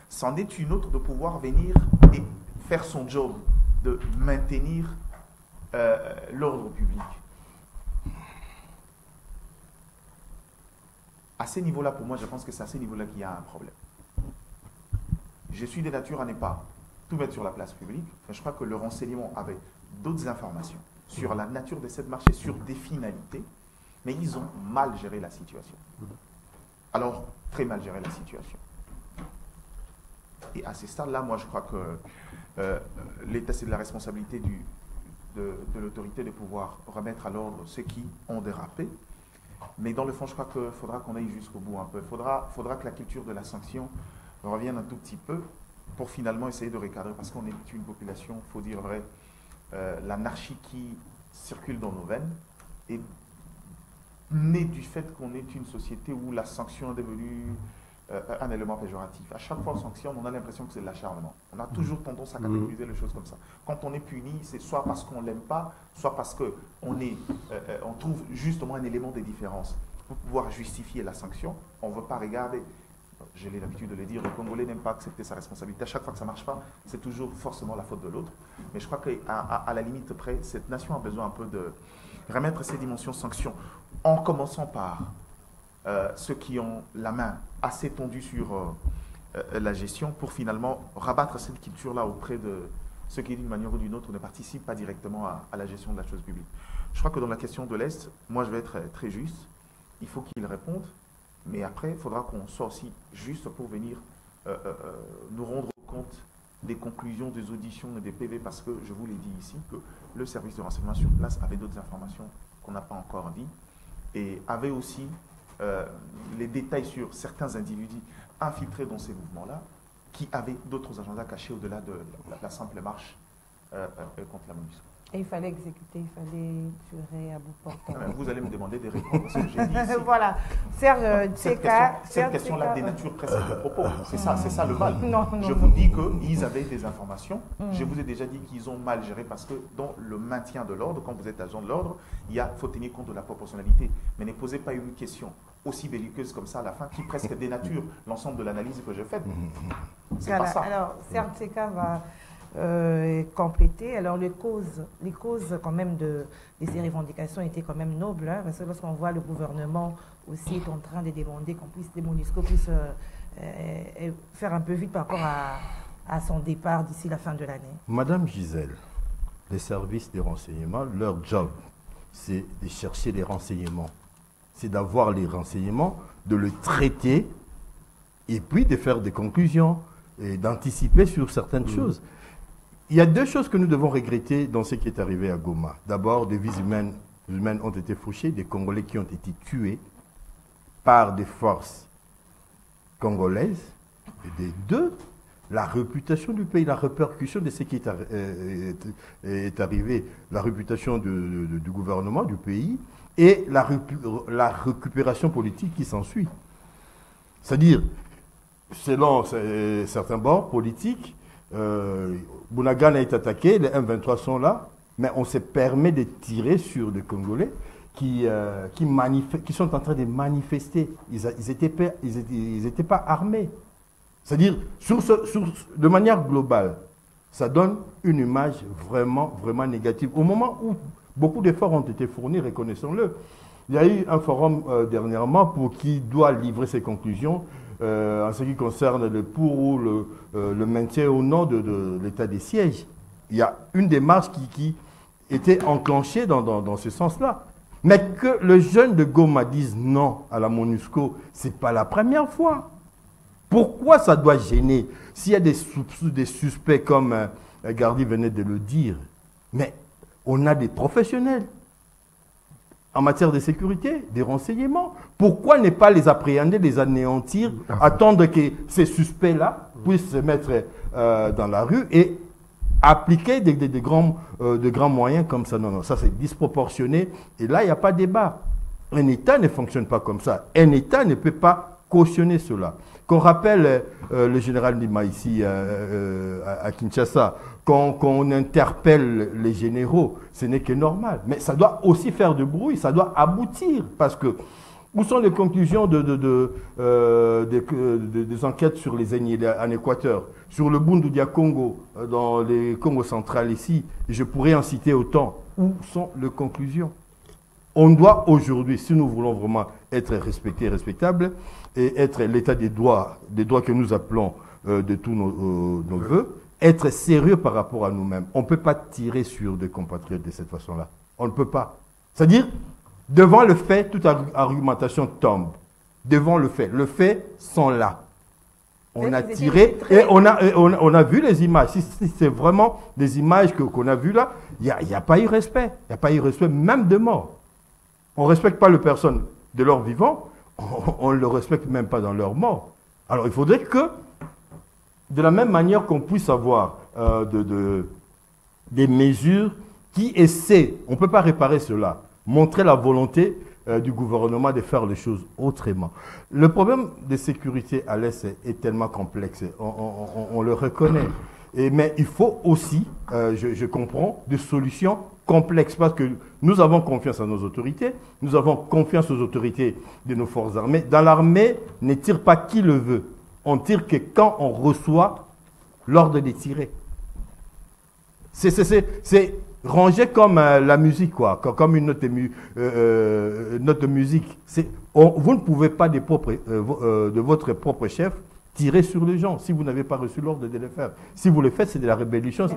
C'en est une autre de pouvoir venir et faire son job, de maintenir l'ordre public. À ces niveaux-là, pour moi, je pense que c'est à ces niveaux-là qu'il y a un problème. Je suis de nature à ne pas tout mettre sur la place publique, mais je crois que le renseignement avait d'autres informations sur la nature de cette marche et sur des finalités, mais ils ont mal géré la situation. Alors, très mal géré la situation. Et à ces stades-là, moi, je crois que l'État, c'est de la responsabilité de l'autorité de pouvoir remettre à l'ordre ceux qui ont dérapé. Mais dans le fond, je crois qu'il faudra qu'on aille jusqu'au bout un peu. Il faudra que la culture de la sanction revienne un tout petit peu pour finalement essayer de recadrer, parce qu'on est une population, il faut dire vrai, l'anarchie qui circule dans nos veines est née du fait qu'on est une société où la sanction est devenue un élément péjoratif. À chaque fois qu'on sanctionne, on a l'impression que c'est de l'acharnement. On a toujours tendance à catégoriser les choses comme ça. Quand on est puni, c'est soit parce qu'on ne l'aime pas, soit parce qu'on on trouve justement un élément de différence. Pour pouvoir justifier la sanction, on ne veut pas regarder. J'ai l'habitude de le dire, le Congolais n'aime pas accepter sa responsabilité. À chaque fois que ça ne marche pas, c'est toujours forcément la faute de l'autre. Mais je crois qu'à la limite près, cette nation a besoin un peu de remettre ces dimensions sanctions, en commençant par ceux qui ont la main assez tendue sur la gestion, pour finalement rabattre cette culture-là auprès de ceux qui, d'une manière ou d'une autre, ne participent pas directement à la gestion de la chose publique. Je crois que dans la question de l'Est, moi je vais être très juste. Il faut qu'ils répondent, mais après, il faudra qu'on soit aussi juste pour venir nous rendre compte des conclusions des auditions et des PV, parce que je vous l'ai dit ici, que le service de renseignement sur place avait d'autres informations qu'on n'a pas encore dit, et avait aussi les détails sur certains individus infiltrés dans ces mouvements-là, qui avaient d'autres agendas cachés au-delà de la simple marche contre la MONUSCO. Et il fallait exécuter, il fallait tirer à bout portant. Vous allez me demander des réponses à ce que j'ai dit ici. Voilà. Serge, cette question-là dénature presque le propos. C'est ça le mal. Non, je vous dis qu'ils avaient des informations. Je vous ai déjà dit qu'ils ont mal géré, parce que dans le maintien de l'ordre, quand vous êtes agent de l'ordre, il faut tenir compte de la proportionnalité. Mais ne posez pas une question aussi belliqueuse comme ça à la fin, qui presque dénature l'ensemble de l'analyse que j'ai faite. C'est pas ça. Alors, Serge Tseka va compléter. Alors, les causes quand même de ces revendications étaient quand même nobles, hein, parce que lorsqu'on voit le gouvernement aussi est en train de demander qu'on puisse, les MONUSCO puissent faire un peu vite par rapport à son départ d'ici la fin de l'année. Madame Gisèle, les services de renseignement, leur job, c'est de chercher les renseignements. C'est d'avoir les renseignements, de le traiter, et puis de faire des conclusions et d'anticiper sur certaines choses. Il y a deux choses que nous devons regretter dans ce qui est arrivé à Goma. D'abord, des vies humaines ont été fauchées, des Congolais qui ont été tués par des forces congolaises. Et deux, la réputation du pays, la répercussion de ce qui est arrivé, la réputation du gouvernement, du pays, et la récupération politique qui s'ensuit. C'est-à-dire, selon certains bords politiques, Bunagana est attaqué, les M23 sont là, mais on se permet de tirer sur des Congolais qui sont en train de manifester. Ils n'étaient pas armés. C'est-à-dire, de manière globale, ça donne une image vraiment, vraiment négative. Au moment où beaucoup d'efforts ont été fournis, reconnaissons-le, il y a eu un forum dernièrement pour qui doit livrer ses conclusions en ce qui concerne le pour ou le maintien au nom de l'état des sièges. Il y a une démarche qui était enclenchée dans ce sens-là. Mais que le jeune de Goma dise non à la MONUSCO, ce n'est pas la première fois. Pourquoi ça doit gêner? S'il y a des suspects, comme Gardi venait de le dire, mais on a des professionnels en matière de sécurité, des renseignements. Pourquoi ne pas les appréhender, les anéantir, attendre que ces suspects-là puissent se mettre dans la rue et appliquer de grands moyens comme ça? Non, ça c'est disproportionné. Et là, il n'y a pas de débat. Un État ne fonctionne pas comme ça. Un État ne peut pas cautionner cela. Qu'on rappelle le général Nima ici à Kinshasa, qu'on interpelle les généraux, ce n'est que normal. Mais ça doit aussi faire de bruit, ça doit aboutir. Parce que Où sont les conclusions des enquêtes sur les aînés en Équateur, sur le Bundu Congo, dans les Congo central ici, je pourrais en citer autant. Où sont les conclusions? On doit aujourd'hui, si nous voulons vraiment être respectés, respectables, et être l'état des droits que nous appelons de tous nos voeux, être sérieux par rapport à nous-mêmes. On ne peut pas tirer sur des compatriotes de cette façon-là. On ne peut pas. C'est-à-dire, devant le fait, toute argumentation tombe. Devant le fait. Les faits sont là. On a tiré et on a vu les images. Si c'est vraiment des images qu'on a vues là, il n'y a pas eu respect. Il n'y a pas eu respect même de mort. On ne respecte pas les personnes de leur vivant. On ne le respecte même pas dans leur mort. Alors il faudrait que, de la même manière qu'on puisse avoir des mesures qui essaient, on ne peut pas réparer cela, montrer la volonté du gouvernement de faire les choses autrement. Le problème de sécurité à l'Est est tellement complexe, on le reconnaît. Mais il faut aussi, je comprends, des solutions complexes parce que nous avons confiance en nos autorités, nous avons confiance aux autorités de nos forces armées. Dans l'armée, ne tire pas qui le veut. On tire que quand on reçoit l'ordre de tirer. C'est rangé comme la musique, quoi, comme une note de musique. Vous ne pouvez pas de votre propre chef tirer sur les gens si vous n'avez pas reçu l'ordre de le faire. Si vous le faites, c'est de la rébellion.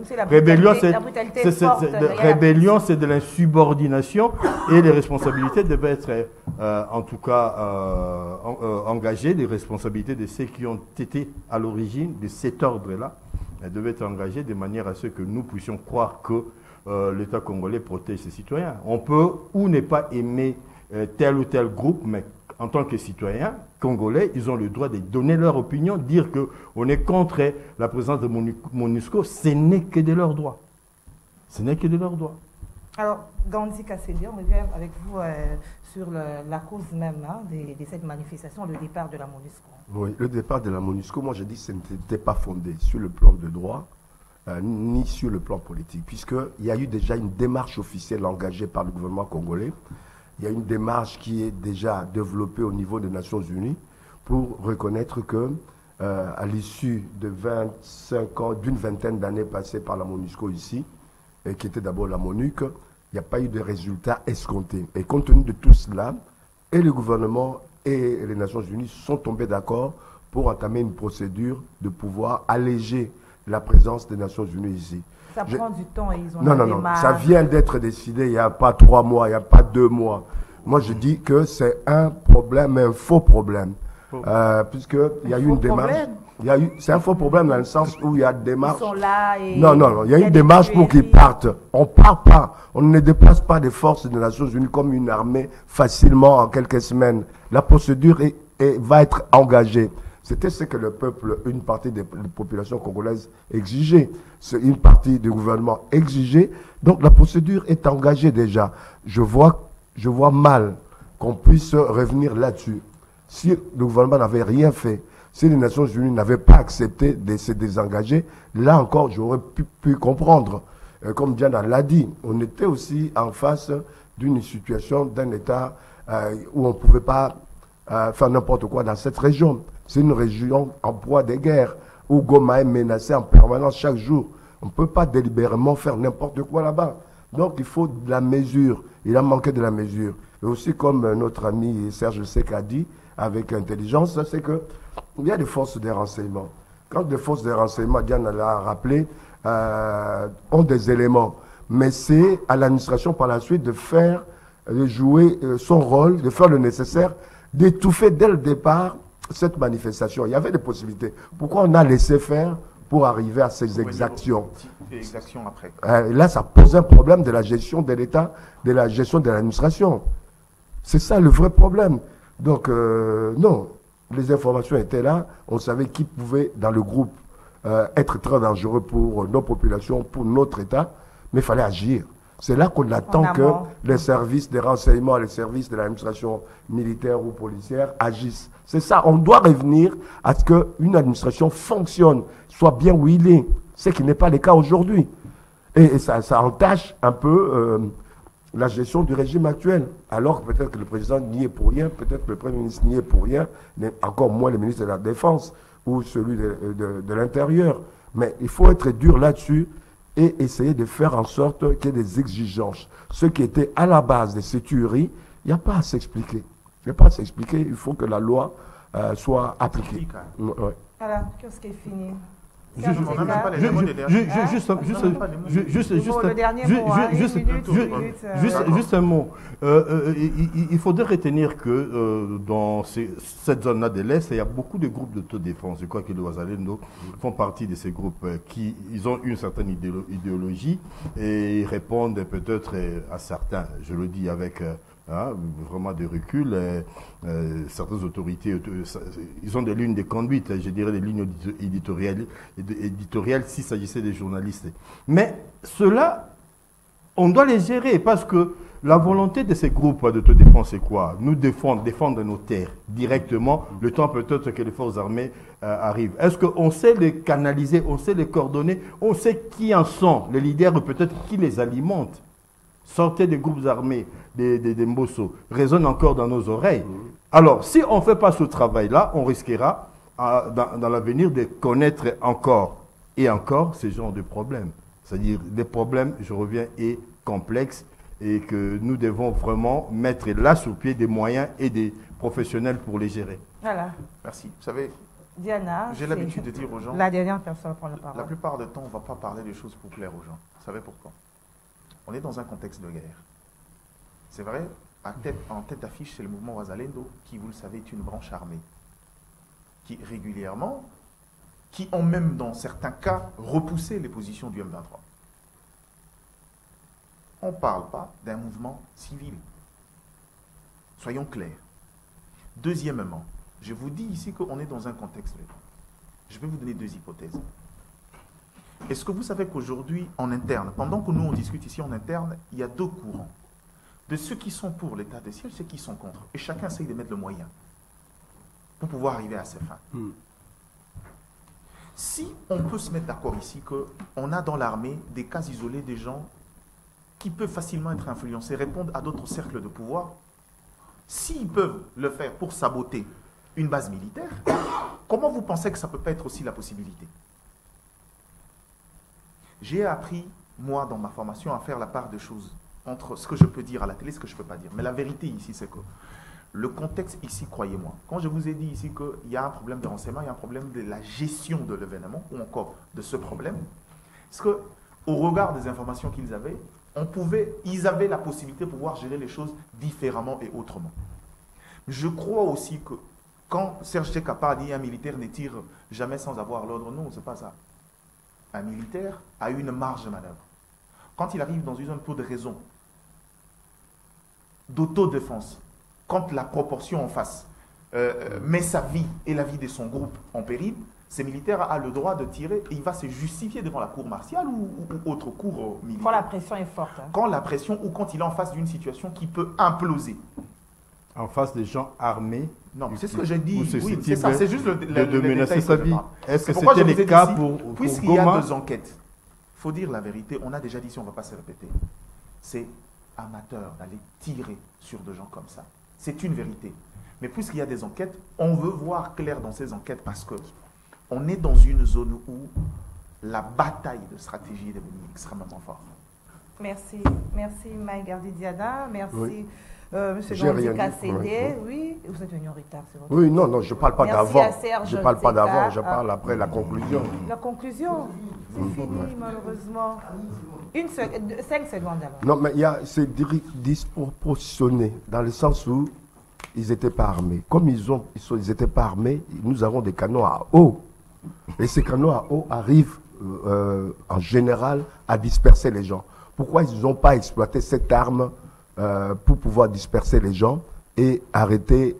Rébellion, c'est de l'insubordination et les responsabilités devaient être, en tout cas, engagées. Les responsabilités de ceux qui ont été à l'origine de cet ordre-là, elles devaient être engagées de manière à ce que nous puissions croire que l'État congolais protège ses citoyens. On peut ou ne pas aimer tel ou tel groupe, mais en tant que citoyens congolais, ils ont le droit de donner leur opinion, dire qu'on est contre la présence de MONUSCO, ce n'est que de leur droit. Ce n'est que de leur droit. Alors, Gandhi Kassedi, on revient avec vous sur la cause même de cette manifestation, le départ de la MONUSCO. Oui, le départ de la MONUSCO, moi je dis que ce n'était pas fondé sur le plan de droit, ni sur le plan politique, puisqu'il y a eu déjà une démarche officielle engagée par le gouvernement congolais. Il y a une démarche qui est déjà développée au niveau des Nations Unies pour reconnaître que, à l'issue de 25 ans, d'une vingtaine d'années passées par la MONUSCO ici, et qui était d'abord la MONUC, il n'y a pas eu de résultats escomptés. Et compte tenu de tout cela, et le gouvernement et les Nations Unies sont tombés d'accord pour entamer une procédure de pouvoir alléger la présence des Nations Unies ici. Ça prend du temps et ils ont Non, ça vient d'être décidé il n'y a pas 3 mois, il n'y a pas 2 mois. Moi, je dis que c'est un problème, un faux problème. Puisqu'il y a eu une démarche. C'est un faux problème dans le sens où il y a des démarches. Ils sont là et non, il y a une démarche pour qu'ils partent. On ne part pas. On ne déplace pas des forces des Nations Unies comme une armée facilement en quelques semaines. La procédure va être engagée. C'était ce que le peuple, une partie des populations congolaises exigeait. Une partie du gouvernement exigeait. Donc la procédure est engagée déjà. Je vois mal qu'on puisse revenir là-dessus. Si le gouvernement n'avait rien fait, si les Nations Unies n'avaient pas accepté de se désengager, là encore, j'aurais pu comprendre. Comme Diana l'a dit, on était aussi en face d'une situation, d'un État où on ne pouvait pas faire n'importe quoi dans cette région. C'est une région en proie des guerres, où Goma est menacé en permanence chaque jour. On ne peut pas délibérément faire n'importe quoi là-bas. Donc il faut de la mesure. Il a manqué de la mesure. Et aussi, comme notre ami Serge Sek a dit, avec intelligence, c'est qu'il y a des forces de renseignement. Quand des forces de renseignement, Diane l'a rappelé, ont des éléments. Mais c'est à l'administration par la suite de jouer son rôle, de faire le nécessaire, d'étouffer dès le départ cette manifestation. Il y avait des possibilités. Pourquoi on a laissé faire pour arriver à ces exactions? Exactions après. Là, ça pose un problème de la gestion de l'État, de la gestion de l'administration. C'est ça le vrai problème. Donc, non, les informations étaient là. On savait qui pouvait, dans le groupe, être très dangereux pour nos populations, pour notre État. Mais il fallait agir. C'est là qu'on attend que les services de renseignement, les services de l'administration militaire ou policière agissent. C'est ça. On doit revenir à ce qu'une administration fonctionne, soit bien où il est. Ce qui n'est pas le cas aujourd'hui. Et ça entache un peu la gestion du régime actuel. Alors que peut-être que le président n'y est pour rien, peut-être que le Premier ministre n'y est pour rien, mais encore moins le ministre de la Défense ou celui de l'Intérieur. Mais il faut être dur là-dessus et essayer de faire en sorte qu'il y ait des exigences. Ce qui était à la base des tueries, il n'y a pas à s'expliquer. Il n'y a pas à s'expliquer, il faut que la loi soit appliquée. Ouais. Voilà, qu'est-ce qui est fini? Juste un mot. Il faudrait retenir que dans cette zone-là de l'Est, il y a beaucoup de groupes d'autodéfense. Je crois que les Ouazalendo font partie de ces groupes qui ils ont une certaine idéologie et répondent peut-être à certains, je le dis avec vraiment de recul. Certaines autorités, ils ont des lignes de conduite, je dirais des lignes éditoriales s'il s'agissait des journalistes. Mais cela, on doit les gérer parce que la volonté de ces groupes d'autodéfense, c'est quoi? Nous défendre nos terres directement, le temps peut-être que les forces armées arrivent. Est-ce qu'on sait les canaliser, on sait les coordonner, on sait qui en sont, les leaders peut-être qui les alimentent? Sortez des groupes armés, des Mbosso, résonnent encore dans nos oreilles. Alors, si on ne fait pas ce travail-là, on risquera dans l'avenir de connaître encore et encore ce genre de problèmes. C'est-à-dire des problèmes, je reviens, et complexes, et que nous devons vraiment mettre là sur pied des moyens et des professionnels pour les gérer. Voilà. Merci. Vous savez, Diana, j'ai l'habitude de dire aux gens, la dernière personne prend la parole. la plupart du temps, on ne va pas parler des choses pour plaire aux gens. Vous savez pourquoi? On est dans un contexte de guerre. C'est vrai, en tête d'affiche, c'est le mouvement Ouazalendo, qui, vous le savez, est une branche armée, qui régulièrement, qui ont même dans certains cas repoussé les positions du M23. On ne parle pas d'un mouvement civil. Soyons clairs. Deuxièmement, je vous dis ici qu'on est dans un contexte de guerre. Je vais vous donner deux hypothèses. Est-ce que vous savez qu'aujourd'hui, en interne, pendant que nous on discute ici en interne, il y a deux courants. De ceux qui sont pour l'état de siège, ceux qui sont contre. Et chacun essaye de mettre le moyen pour pouvoir arriver à ses fins. Si on peut se mettre d'accord ici qu'on a dans l'armée des cas isolés des gens qui peuvent facilement être influencés, répondre à d'autres cercles de pouvoir, s'ils peuvent le faire pour saboter une base militaire, comment vous pensez que ça ne peut pas être aussi la possibilité? J'ai appris, moi, dans ma formation, à faire la part des choses entre ce que je peux dire à la télé et ce que je ne peux pas dire. Mais la vérité ici, c'est que le contexte ici, croyez-moi, quand je vous ai dit ici qu'il y a un problème de renseignement, il y a un problème de la gestion de l'événement, ou encore de ce problème, parce qu'au regard des informations qu'ils avaient, ils avaient la possibilité de pouvoir gérer les choses différemment et autrement. Je crois aussi que quand Serge Tekapa dit un militaire ne tire jamais sans avoir l'ordre, non, ce n'est pas ça. Un militaire a une marge de manœuvre. Quand il arrive dans une zone pour des raisons d'autodéfense, quand la proportion en face met sa vie et la vie de son groupe en péril, ce militaire a le droit de tirer et il va se justifier devant la cour martiale ou autre cour militaire. Quand la pression est forte. Hein. Quand la pression ou quand il est en face d'une situation qui peut imploser. En face des gens armés. Non, c'est ce que j'ai dit. Oui, c'est ça, c'est juste de menacer sa vie. Est-ce que c'était le cas pour puisqu'il y a deux enquêtes, il faut dire la vérité, on a déjà dit, si on ne va pas se répéter, c'est amateur d'aller tirer sur des gens comme ça. C'est une vérité. Mais puisqu'il y a des enquêtes, on veut voir clair dans ces enquêtes parce que on est dans une zone où la bataille de stratégie est devenue extrêmement forte. Merci. Merci Maïgardi Diana. Merci. Oui. Monsieur Gandhi Kassede, oui, vous êtes venu en retard, c'est votre... Oui, non, je ne parle pas d'avant. Je ne parle pas d'avant, je parle après la conclusion. La conclusion, c'est fini, malheureusement. 5 secondes d'abord. Non, mais c'est disproportionné, dans le sens où ils n'étaient pas armés. Comme ils n'étaient pas armés, nous avons des canons à eau. Et ces canons à eau arrivent, en général, à disperser les gens. Pourquoi ils n'ont pas exploité cette arme pour pouvoir disperser les gens et arrêter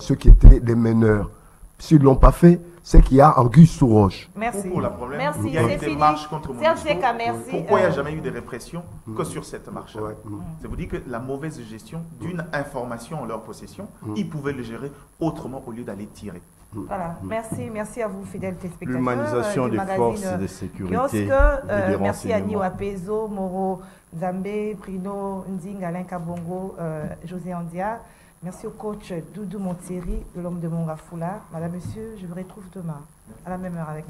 ceux qui étaient les meneurs? S'ils ne l'ont pas fait, c'est qu'il y a anguille sous roche. Merci. Merci. Il y a eu des marches contre MONUSCO. Merci. Pourquoi il n'y a jamais eu de répression que sur cette marche? Ça vous dit que la mauvaise gestion d'une information en leur possession, ils pouvaient le gérer autrement au lieu d'aller tirer. Voilà, merci à vous, fidèles téléspectateurs. L'humanisation du des magazine forces de sécurité. Kiosque. Et des Merci à renseignements. Niwa Pezo, Moro Zambé, Bruno Nding, Alain Kabongo, José Andia. Merci au coach Doudou Montieri de l'homme de Mongafoula. Madame, monsieur, je vous retrouve demain à la même heure avec